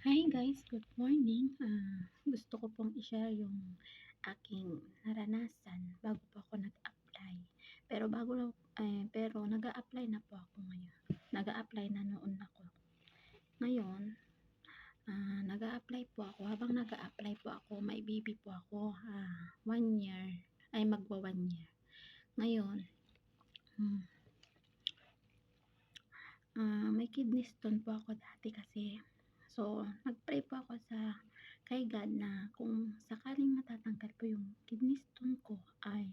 Hi guys, good morning. Gusto ko pong i-share yung aking naranasan bago po ako nag-apply. Pero nag-a-apply na po ako ngayon. Nag-a-apply na noon ako. Ngayon, nag-a-apply po ako. Habang nag-a-apply po ako, may baby po ako. 1 year, ay magwa 1 year. Ngayon, hmm, may kidney stone po ako dati kasi. So, nag-pray po ako kay God na kung sakaling matatanggal po yung kidney stone ko ay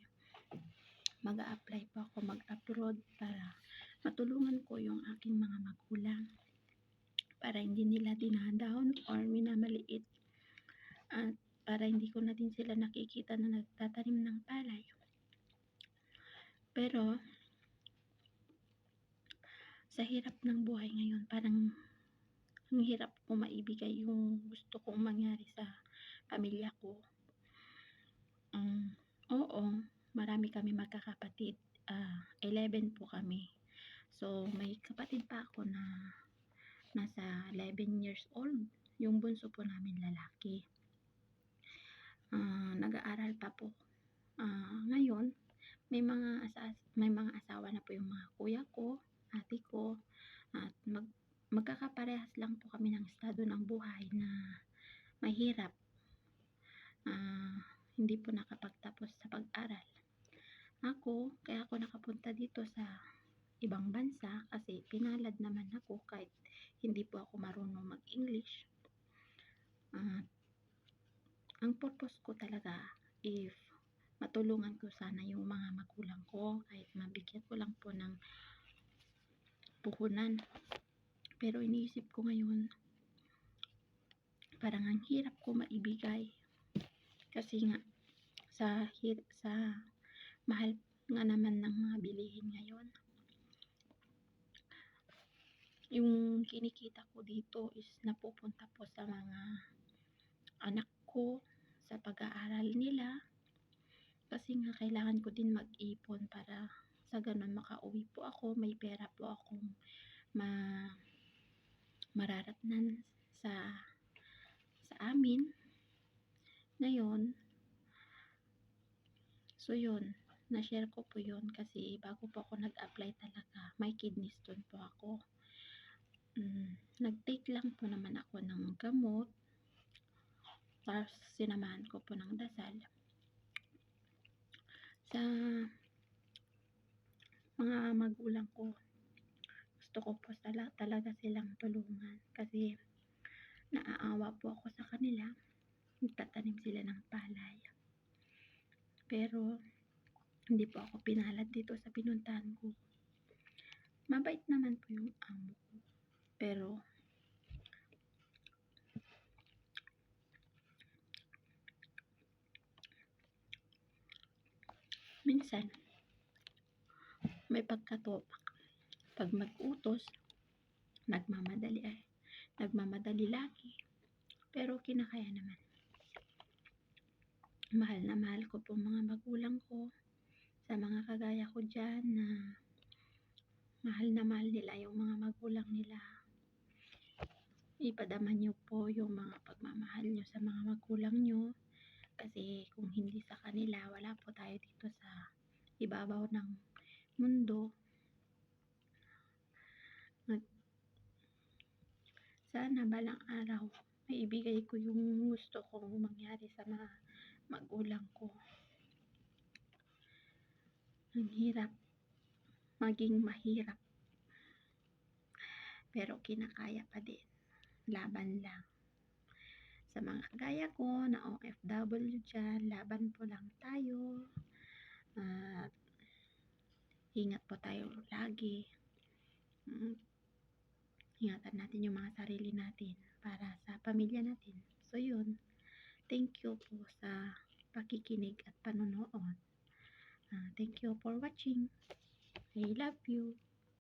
mag-a-apply po ako mag-abroad para matulungan ko yung aking mga magulang para hindi nila dinadown or minamaliit at para hindi ko na din sila nakikita na nagtatanim ng palay. Pero sa hirap ng buhay ngayon, parang ang hirap ko maibigay yung gusto kong mangyari sa pamilya ko. Oo, marami kami magkakapatid. 11 po kami. So, may kapatid pa ako na nasa 11 years old. Yung bunso po namin lalaki. Nag-aaral pa po. Ngayon, may mga asawa na po yung mga kuya ko, ate ko, at magkakaparehas lang po kami ng estado ng buhay na mahirap. Hindi po nakapagtapos sa pag-aral. Kaya ako nakapunta dito sa ibang bansa kasi pinalad naman ako kahit hindi po ako marunong mag-English. Ang purpose ko talaga if matulungan ko sana yung mga magulang ko kahit mabigyan ko lang po ng puhunan. Pero iniisip ko ngayon, parang ang hirap ko maibigay kasi nga sa mahal nga naman ng mga bilihin ngayon. Yung kinikita ko dito is napupunta po sa mga anak ko sa pag-aaral nila kasi nga kailangan ko din mag-ipon para sa ganun makauwi po ako, may pera po akong mararatnan sa amin ngayon. So yun, na-share ko po yun kasi bago po ako nag-apply talaga, may kidney stone po ako. Nag-take lang po naman ako ng gamot, tapos sinamahan ko po ng dasal. Sa mga magulang ko, gusto ko po talaga silang tulungan kasi naaawa po ako sa kanila. Nagtatanim sila ng palay. Pero hindi po ako pinalad dito sa pinuntahan ko. Mabait naman po yung amo ko. Pero minsan may pagkatopak. Pag mag-utos, nagmamadali lagi. Pero kinakaya naman. Mahal na mahal ko po mga magulang ko. Sa mga kagaya ko dyan na mahal na mahal nila yung mga magulang nila. Ipadama nyo po yung mga pagmamahal nyo sa mga magulang nyo. Kasi kung hindi sa kanila, wala po tayo dito sa ibabaw ng mundo. At sana balang araw maibigay ko yung gusto kong mangyari sa mga magulang ko. Ang hirap, maging mahirap, pero kinakaya pa din. Laban lang. Sa mga kagaya ko na OFW dyan, laban po lang tayo. At ingat po tayo lagi. Ingatan natin yung mga sarili natin para sa pamilya natin. So yun, thank you po sa pakikinig at panonood. Thank you for watching. I love you.